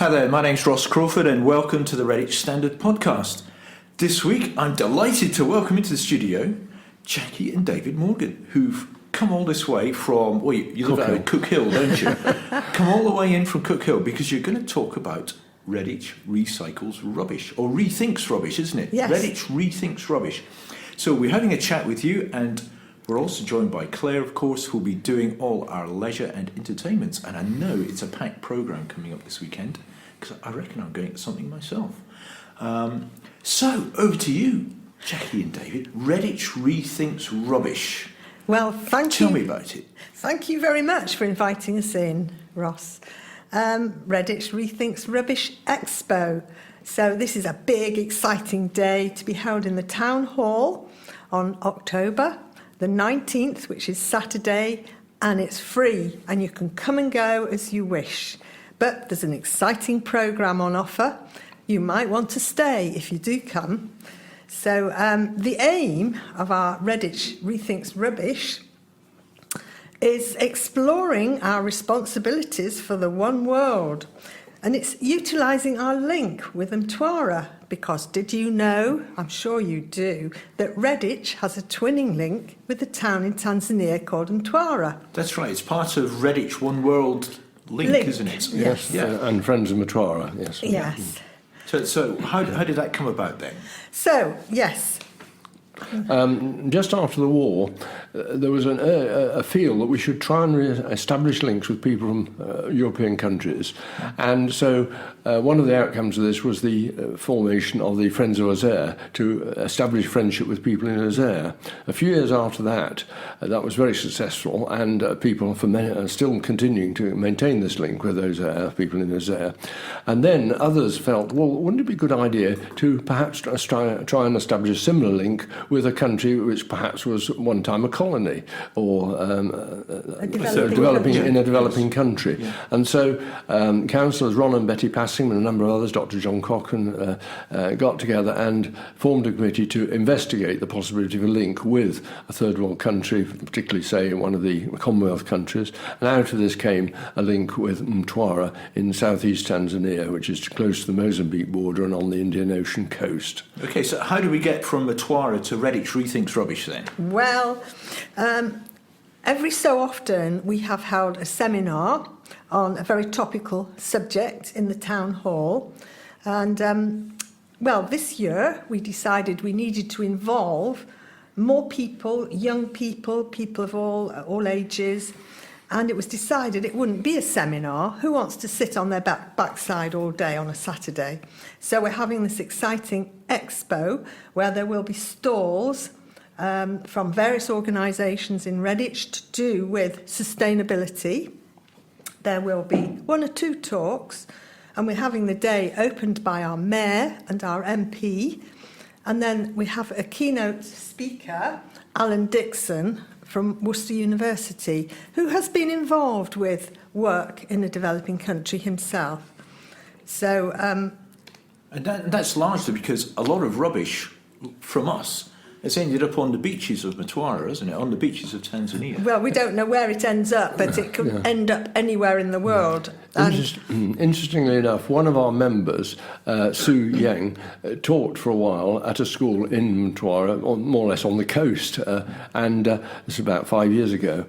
Hi there, my name's Ross Crawford and welcome to the Redditch Standard Podcast. This week I'm delighted to welcome into the studio Jackie and David Morgan, who've come all this way from, well, you live out in Cook Hill, don't you? Come all the way in from Cook Hill because you're going to talk about Redditch Recycles Rubbish, or Rethinks Rubbish, isn't it? Yes. Redditch Rethinks Rubbish. So we're having a chat with you, and we're also joined by Claire, of course, who'll be doing all our leisure and entertainments. And I know it's a packed programme coming up this weekend, because I reckon I'm going to something myself. So, over to you, Jackie and David. Redditch Rethinks Rubbish. Well, Tell me about it. Thank you very much for inviting us in, Ross. Redditch Rethinks Rubbish Expo. So this is a big, exciting day to be held in the Town Hall on October the 19th, which is Saturday, and it's free, and you can come and go as you wish. But there's an exciting programme on offer. You might want to stay if you do come. So the aim of our Redditch Rethinks Rubbish is exploring our responsibilities for the one world. And it's utilising our link with Mtwara, because did you know, I'm sure you do, that Redditch has a twinning link with a town in Tanzania called Mtwara. That's right, it's part of Redditch One World link, isn't it? Yes. Yeah. And Friends of Mtwara, yes. Yes. So how did that come about then? So, yes. Just after the war, there was a feel that we should try and establish links with people from European countries. And so one of the outcomes of this was the formation of the Friends of Ozer to establish friendship with people in Ozer. A few years after that, that was very successful, and people are still continuing to maintain this link with Ozer, people in Ozer. And then others felt, well, wouldn't it be a good idea to perhaps try and establish a similar link with a country which perhaps was one time a colony or a developing country. Yeah. And so councillors Ron and Betty Passing and a number of others, Dr. John Cochrane, got together and formed a committee to investigate the possibility of a link with a third world country, particularly, say, one of the Commonwealth countries. And out of this came a link with Mtwara in southeast Tanzania, which is close to the Mozambique border and on the Indian Ocean coast. Okay, so how do we get from Mtwara to Redditch Rethinks Rubbish then? Well, every so often we have held a seminar on a very topical subject in the town hall. And, well, this year we decided we needed to involve more people, young people, people of all ages. And it was decided it wouldn't be a seminar. Who wants to sit on their backside all day on a Saturday? So we're having this exciting expo where there will be stalls from various organisations in Redditch to do with sustainability. There will be one or two talks, and we're having the day opened by our mayor and our MP. And then we have a keynote speaker, Alan Dixon, from Worcester University, who has been involved with work in a developing country himself. So, And that's largely because a lot of rubbish from us has ended up on the beaches of Mtwara, hasn't it? On the beaches of Tanzania. well, we don't know where it ends up, but it could end up anywhere in the world. Interestingly enough, one of our members, Sue Yang, taught for a while at a school in Mtwara, more or less on the coast, and this is about 5 years ago.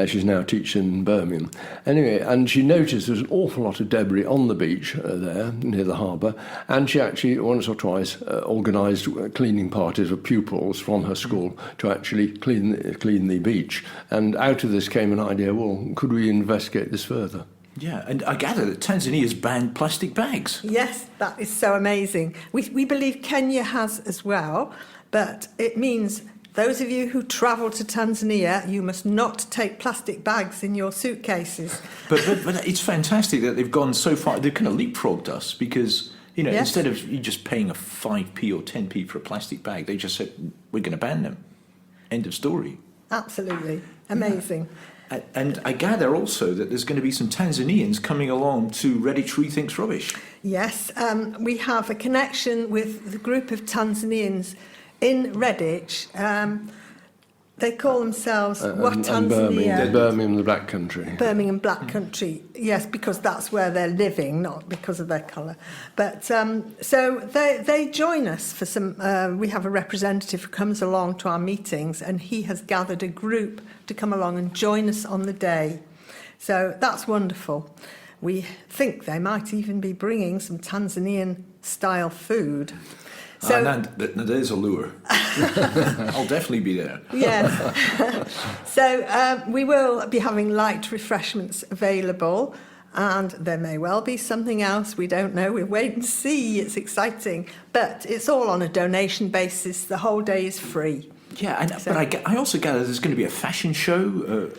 She's now teaching in Birmingham. Anyway, and she noticed there's an awful lot of debris on the beach there, near the harbour, and she actually once or twice organised cleaning parties of pupils from her school to actually clean the beach. And out of this came an idea, well, could we investigate this further? Yeah, and I gather that Tanzania's banned plastic bags. Yes, that is so amazing. We believe Kenya has as well, but it means those of you who travel to Tanzania, you must not take plastic bags in your suitcases. But it's fantastic that they've gone so far. They've kind of leapfrogged us because, you know, Yes. instead of you just paying a 5p or 10p for a plastic bag, they just said, we're going to ban them. End of story. Absolutely. Amazing. And I gather also that there's going to be some Tanzanians coming along to Redditch Rethinks Rubbish. Yes, we have a connection with the group of Tanzanians in Redditch. They call themselves what and Tanzania? Birmingham, the Black Country. Birmingham Black Country, yes, because that's where they're living, not because of their colour. But so they join us for some. We have a representative who comes along to our meetings, and he has gathered a group to come along and join us on the day. So that's wonderful. We think they might even be bringing some Tanzanian style food. So, there's a lure. I'll definitely be there. Yes. So we will be having light refreshments available, and there may well be something else. We don't know. We'll wait and see. It's exciting. But it's all on a donation basis. The whole day is free. Yeah, but I also gather there's going to be a fashion show,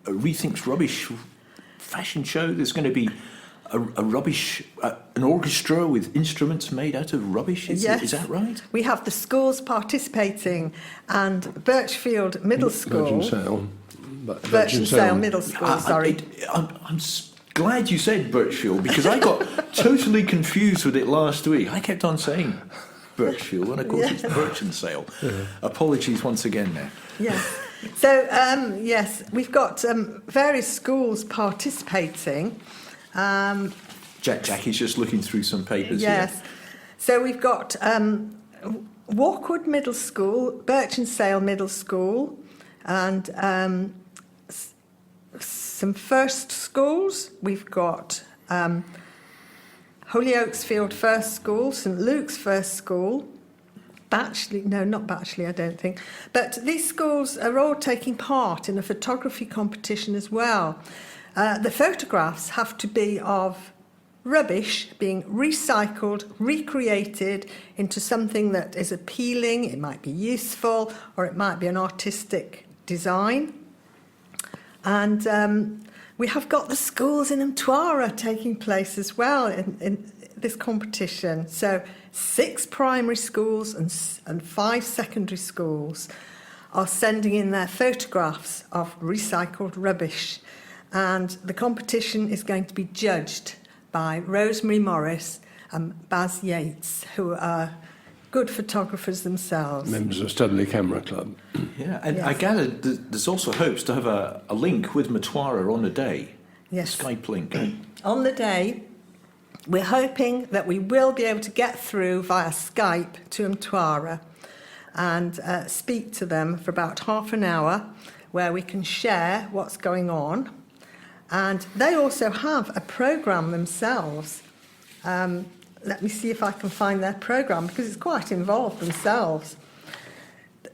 a Rethinks Rubbish fashion show. There's going to be an orchestra with instruments made out of rubbish. Is that right? We have the schools participating, and Birchfield Middle School. Birch Sale Middle School, sorry. I'm glad you said Birchfield, because I got totally confused with it last week. I kept on saying Birchfield, and of course it's Birch and Sale. Yeah. Apologies once again there. Yes. So, yes, we've got various schools participating. Jackie's just looking through some papers. Yes. Here. So we've got Walkwood Middle School, Birch and Sale Middle School, and some first schools. We've got Hollyoaksfield First School, St Luke's First School, not Batchley, I don't think. But these schools are all taking part in a photography competition as well. The photographs have to be of rubbish being recycled, recreated into something that is appealing. It might be useful, or it might be an artistic design. And we have got the schools in Mtwara taking place as well in this competition. So 6 primary schools and 5 secondary schools are sending in their photographs of recycled rubbish. And the competition is going to be judged by Rosemary Morris and Baz Yates, who are good photographers themselves. Members of Studley Camera Club. Yeah, and yes. I gather there's also hopes to have a link with Mtwara on the day. Yes. Skype link. On the day, we're hoping that we will be able to get through via Skype to Mtwara and speak to them for about half an hour, where we can share what's going on. And they also have a programme themselves. Let me see if I can find their programme, because it's quite involved themselves.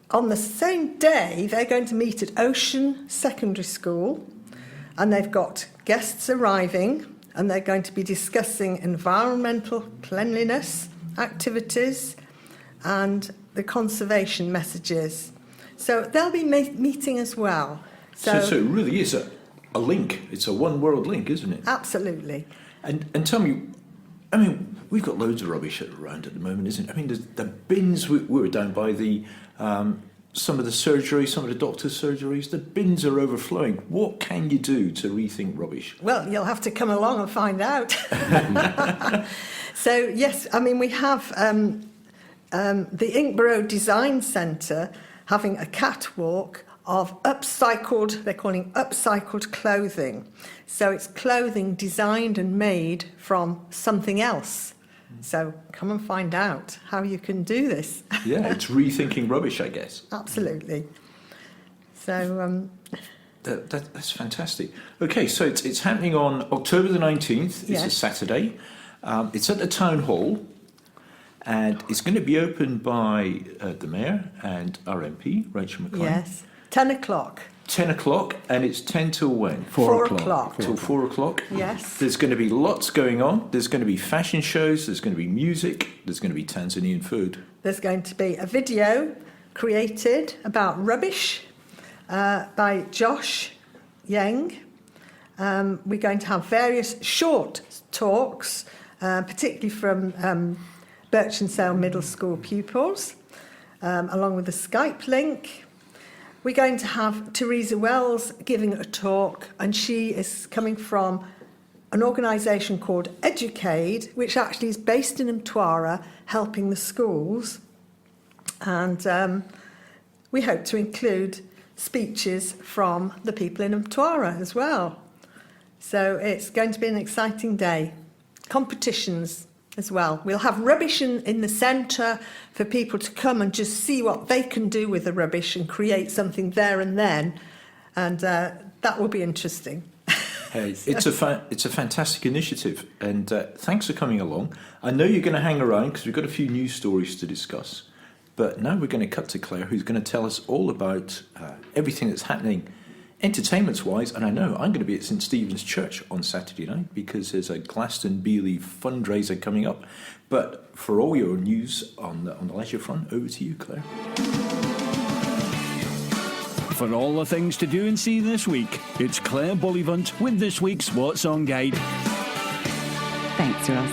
On the same day, they're going to meet at Ocean Secondary School, and they've got guests arriving, and they're going to be discussing environmental cleanliness activities and the conservation messages. So they'll be meeting as well. So it really is a link. It's a one world link, isn't it? Absolutely. And tell me, I mean, we've got loads of rubbish around at the moment, isn't it? I mean, the bins, we were down by the some of the surgeries, some of the doctors' surgeries, the bins are overflowing. What can you do to rethink rubbish? Well, you'll have to come along and find out. So, yes, I mean, we have the Inkborough Design Centre having a catwalk of upcycled, they're calling upcycled clothing. So it's clothing designed and made from something else. So come and find out how you can do this. Yeah, it's rethinking rubbish, I guess. Absolutely. So that's fantastic. Okay, so it's happening on October the 19th. It's a Saturday. It's at the Town Hall, and it's going to be opened by the Mayor and our MP, Rachel McLean. Yes, 10 o'clock. 10 o'clock, and it's 10 till when? 4 o'clock. Till 4 o'clock? Yes. There's going to be lots going on. There's going to be fashion shows, there's going to be music, there's going to be Tanzanian food. There's going to be a video created about rubbish by Josh Yang. We're going to have various short talks, particularly from Birch and Sale Middle School pupils, along with a Skype link. We're going to have Teresa Wells giving a talk, and she is coming from an organisation called Educade, which actually is based in Mtwara, helping the schools. And we hope to include speeches from the people in Mtwara as well. So it's going to be an exciting day. Competitions as well. We'll have rubbish in the centre for people to come and just see what they can do with the rubbish and create something there and then. And that will be interesting. Hey, it's a fantastic initiative, and thanks for coming along. I know you're going to hang around because we've got a few news stories to discuss. But now we're going to cut to Claire, who's going to tell us all about everything that's happening entertainments-wise. And I know I'm going to be at St Stephen's Church on Saturday night because there's a Glastonbury fundraiser coming up. But for all your news on the leisure front, over to you, Claire. For all the things to do and see this week, it's Claire Bullivant with this week's What's On Guide. Thanks, Ross.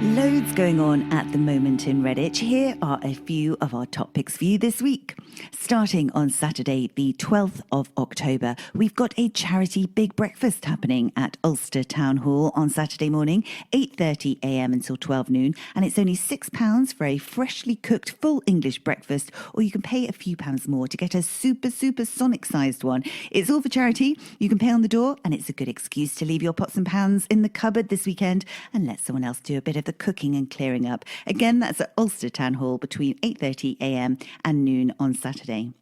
Loads going on at the moment in Redditch. Here are a few of our top picks for you this week. Starting on Saturday, the 12th of October, we've got a charity big breakfast happening at Ulster Town Hall on Saturday morning, 8:30 a.m. until 12 noon. And it's only £6 for a freshly cooked full English breakfast, or you can pay a few pounds more to get a super sonic-sized one. It's all for charity. You can pay on the door, and it's a good excuse to leave your pots and pans in the cupboard this weekend and let someone else do a bit of the cooking and clearing up. Again, that's at Ulster Town Hall between 8:30 a.m. and noon on Saturday.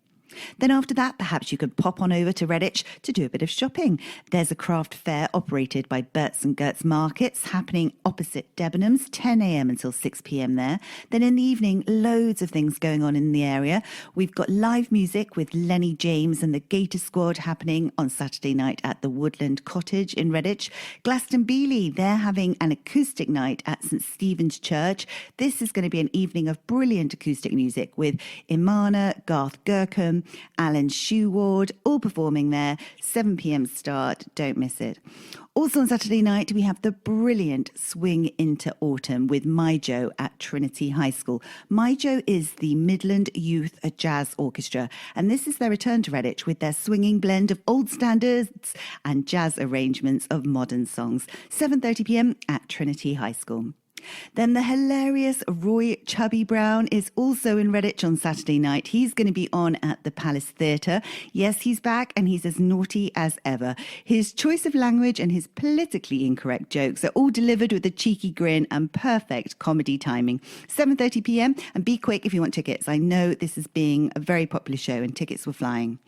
Then after that, perhaps you could pop on over to Redditch to do a bit of shopping. There's a craft fair operated by Berts and Gertz Markets happening opposite Debenhams, 10 a.m. until 6 p.m. there. Then in the evening, loads of things going on in the area. We've got live music with Lenny James and the Gator Squad happening on Saturday night at the Woodland Cottage in Redditch. Glastonbury, they're having an acoustic night at St Stephen's Church. This is going to be an evening of brilliant acoustic music with Imana, Garth Gerkham, Alan Sheward, all performing there. 7 p.m. start, don't miss it. Also on Saturday night, we have the brilliant Swing into Autumn with My Joe at Trinity High School. My Joe is the Midland Youth Jazz Orchestra, and this is their return to Redditch with their swinging blend of old standards and jazz arrangements of modern songs. 7:30 p.m. at Trinity High School. Then the hilarious Roy Chubby Brown is also in Redditch on Saturday night. He's going to be on at the Palace Theatre. Yes, he's back and he's as naughty as ever. His choice of language and his politically incorrect jokes are all delivered with a cheeky grin and perfect comedy timing. 7:30 p.m. and be quick if you want tickets. I know this is being a very popular show and tickets were flying.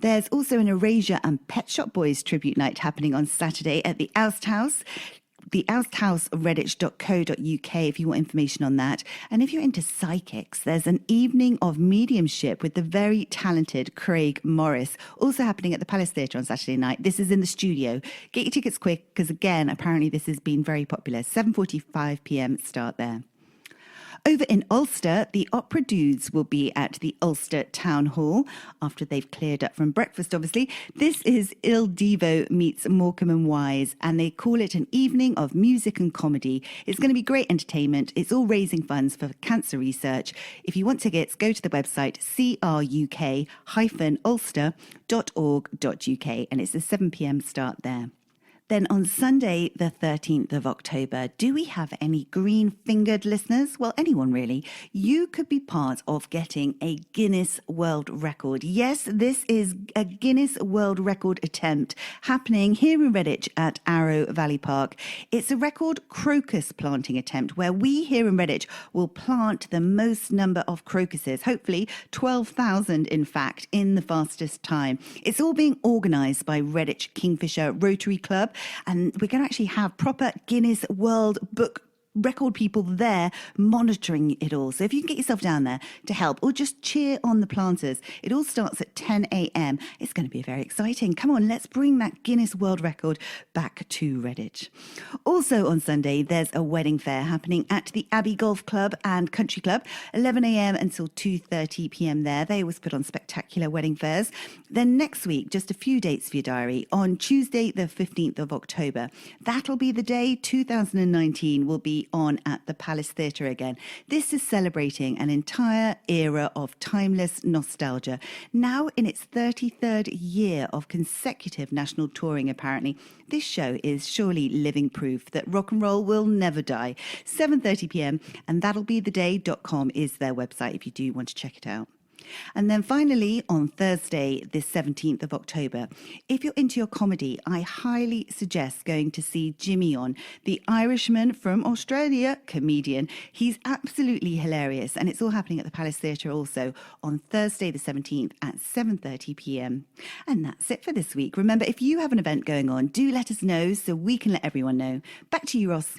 There's also an Erasure and Pet Shop Boys tribute night happening on Saturday at the Oust House. The Oust House, redditch.co.uk if you want information on that. And if you're into psychics, there's an evening of mediumship with the very talented Craig Morris, also happening at the Palace Theatre on Saturday night. This is in the studio. Get your tickets quick, because again, apparently this has been very popular. 7:45 p.m. start there. Over in Ulster, the Opera Dudes will be at the Ulster Town Hall after they've cleared up from breakfast, obviously. This is Il Divo meets Morecambe and Wise, and they call it an evening of music and comedy. It's going to be great entertainment. It's all raising funds for cancer research. If you want tickets, go to the website cruk-ulster.org.uk, and it's a 7 p.m. start there. Then on Sunday, the 13th of October, do we have any green-fingered listeners? Well, anyone really. You could be part of getting a Guinness World Record. Yes, this is a Guinness World Record attempt happening here in Redditch at Arrow Valley Park. It's a record crocus planting attempt where we here in Redditch will plant the most number of crocuses, hopefully 12,000 in fact, in the fastest time. It's all being organised by Redditch Kingfisher Rotary Club, and we're going to actually have proper Guinness World Book record people there monitoring it all. So if you can get yourself down there to help or just cheer on the planters, it all starts at 10 a.m. It's going to be very exciting. Come on, let's bring that Guinness World Record back to Redditch. Also on Sunday, there's a wedding fair happening at the Abbey Golf Club and Country Club, 11 a.m. until 2:30 p.m. there. They always put on spectacular wedding fairs. Then next week, just a few dates for your diary. On Tuesday, the 15th of October, that'll be the day 2019 will be on at the Palace Theatre again. This is celebrating an entire era of timeless nostalgia. Now in its 33rd year of consecutive national touring, apparently, this show is surely living proof that rock and roll will never die. 7:30 p.m. and that'll be the day.com is their website if you do want to check it out. And then finally, on Thursday, the 17th of October, if you're into your comedy, I highly suggest going to see Jimmy on, the Irishman from Australia comedian. He's absolutely hilarious, and it's all happening at the Palace Theatre also on Thursday the 17th at 7:30 p.m. And that's it for this week. Remember, if you have an event going on, do let us know so we can let everyone know. Back to you, Ross.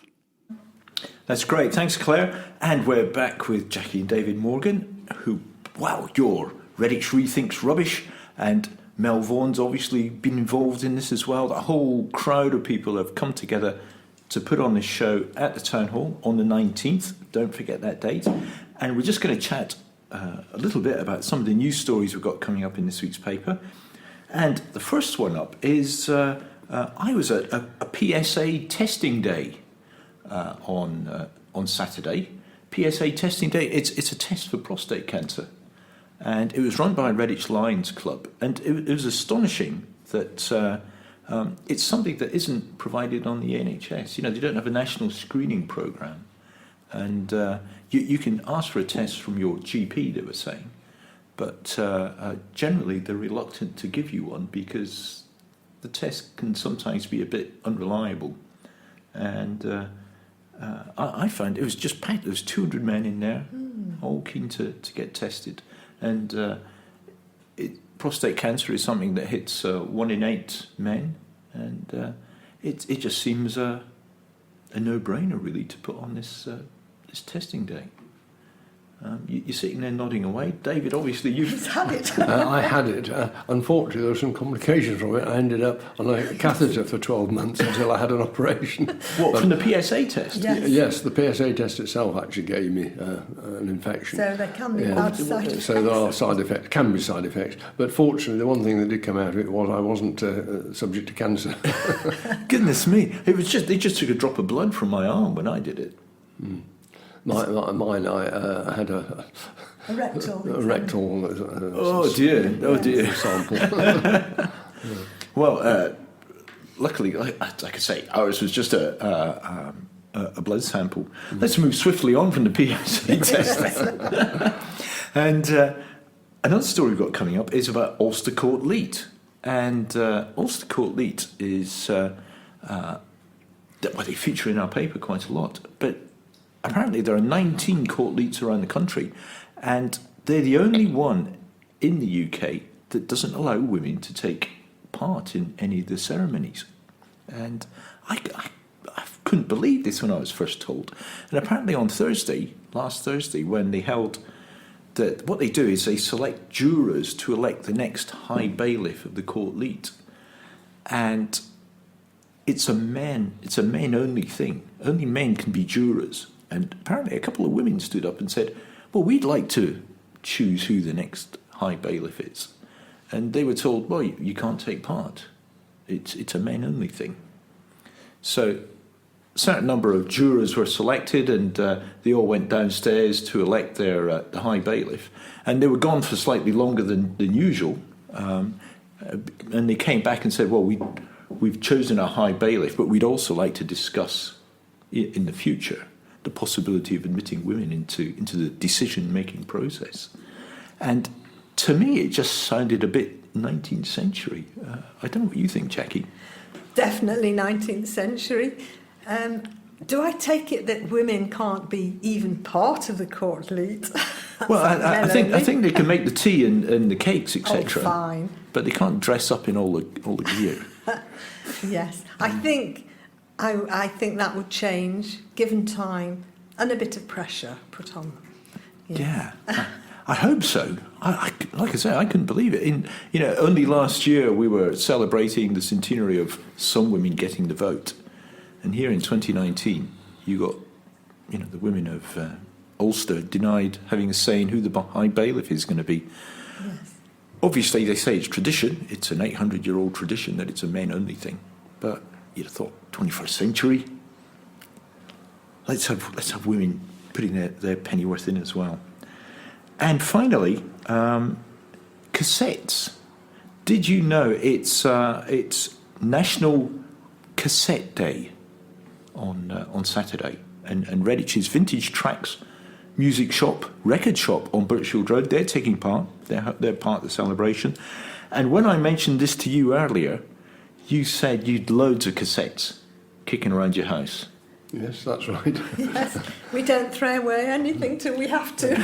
That's great. Thanks, Claire. And we're back with Jackie and David Morgan, who, wow, you're Redditch Rethinks Rubbish, and Mel Vaughan's obviously been involved in this as well. The whole crowd of people have come together to put on this show at the Town Hall on the 19th. Don't forget that date. And we're just going to chat a little bit about some of the news stories we've got coming up in this week's paper. And the first one up is I was at a PSA testing day on Saturday. PSA testing day. It's a test for prostate cancer, and it was run by Redditch Lions Club, and it was astonishing that it's something that isn't provided on the NHS. You know, they don't have a national screening program, and you can ask for a test from your GP. They were saying, but generally they're reluctant to give you one because the test can sometimes be a bit unreliable, and I found it was just packed. There was 200 men in there, all keen to get tested. And prostate cancer is something that hits 1 in 8 men, and it just seems a no-brainer, really, to put on this testing day. You're sitting there nodding away. David, obviously you've had it. I had it. Unfortunately, there were some complications from it. I ended up on a catheter for 12 months until I had an operation. What, from the PSA test? Yes. Yes, the PSA test itself actually gave me an infection. So there can be bad side effects. So there are side effects, can be side effects. But fortunately, the one thing that did come out of it was I wasn't subject to cancer. Goodness me. They just took a drop of blood from my arm when I did it. Mine, I had a rectal oh dear sample. Well, luckily, like I say, ours was just a blood sample. Let's move swiftly on from the PSA test. And another story we've got coming up is about Ulster Court Leet. And Ulster Court Leet is, well, they feature in our paper quite a lot, but apparently there are 19 court leets around the country, and they're the only one in the UK that doesn't allow women to take part in any of the ceremonies. And I couldn't believe this when I was first told. And apparently on last Thursday, when they held that, what they do is they select jurors to elect the next High Bailiff of the court leet. And it's a men-only thing. Only men can be jurors. And apparently a couple of women stood up and said, well, we'd like to choose who the next High Bailiff is. And they were told, well, you can't take part. It's a men-only thing. So a certain number of jurors were selected, and they all went downstairs to elect their the High Bailiff. And they were gone for slightly longer than usual. And they came back and said, well, we've chosen our High Bailiff, but we'd also like to discuss in the future the possibility of admitting women into the decision-making process. And to me, it just sounded a bit 19th century. I don't know what you think, Jackie. Definitely 19th century. Do I take it that women can't be even part of the court leet? Well, I think they can make the tea and the cakes, etc. Oh, fine. But they can't dress up in all the gear. Yes, I think that would change, given time and a bit of pressure put on them. Yes. Yeah, I hope so. Like I say, I couldn't believe it. Only last year we were celebrating the centenary of some women getting the vote, and here in 2019, you got, the women of Ulster denied having a say in who the High Bailiff is going to be. Yes. Obviously, they say it's tradition. It's an 800-year-old tradition that it's a men-only thing. But you'd have thought, 21st century, let's have women putting their pennyworth in as well. And finally, cassettes. Did you know it's National Cassette Day on Saturday, and Redditch's Vintage Tracks music shop, record shop on Birchfield Road. They're taking part. They're part of the celebration. And when I mentioned this to you earlier, you said you'd loads of cassettes kicking around your house. Yes, that's right. Yes, we don't throw away anything till we have to.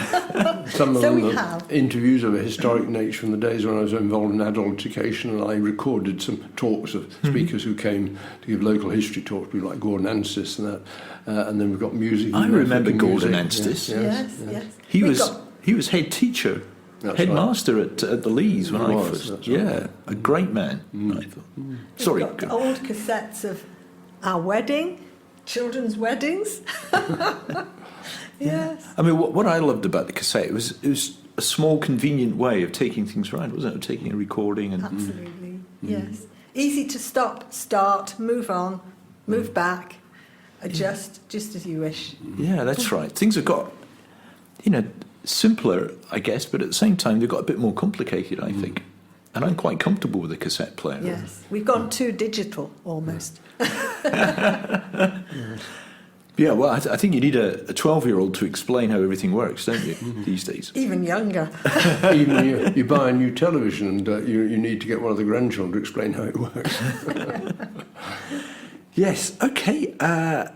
Some of So them we are have. interviews of a historic nature from the days when I was involved in adult education, and I recorded some talks of speakers who came to give local history talks, people like Gordon Anstis and that. And then we've got music. I remember music. Gordon Yes, Anstis. Yes. He We've was got- he was head teacher, That's headmaster at the Lees when He I was, first. that's right. Yeah, a great man. I thought. Sorry. We've got old cassettes of our wedding, children's weddings. Yes. I mean, what I loved about the cassette, it was a small, convenient way of taking things around, wasn't it? Of taking a recording and Absolutely. Yes. Easy to stop, start, move on, move back, adjust, just as you wish. yeah, that's right. Things have got, simpler, I guess, but at the same time they've got a bit more complicated, I think. And I'm quite comfortable with a cassette player. Yes. We've gone too digital almost. Yeah, well, I think you need a 12-year-old to explain how everything works, don't you, these days? Even younger. Even when you buy a new television and you need to get one of the grandchildren to explain how it works. Yes, okay. And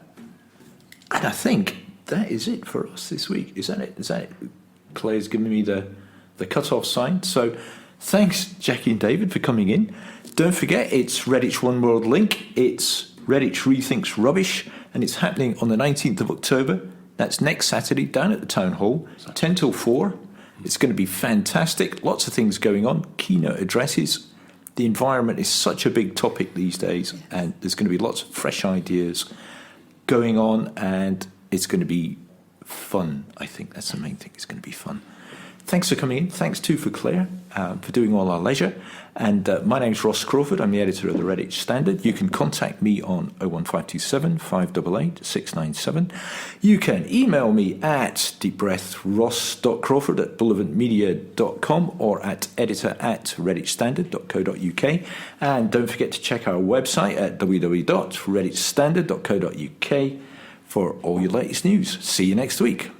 I think that is it for us this week. Is that it? Claire's giving me the cut-off sign. So thanks, Jackie and David, for coming in. Don't forget, it's Redditch One World Link. It's Redditch Rethinks Rubbish, and it's happening on the 19th of October. That's next Saturday down at the Town Hall, 10 till 4. It's going to be fantastic. Lots of things going on, keynote addresses. The environment is such a big topic these days, and there's going to be lots of fresh ideas going on, and it's going to be fun. I think that's the main thing. It's going to be fun. Thanks for coming in. Thanks too for Claire for doing all our leisure. And my name's Ross Crawford. I'm the editor of the Redditch Standard. You can contact me on 01527 588 697. You can email me at deepbreathross.crawford@bullivantmedia.com or at editor@redditchstandard.co.uk. And don't forget to check our website at www.redditchstandard.co.uk for all your latest news. See you next week.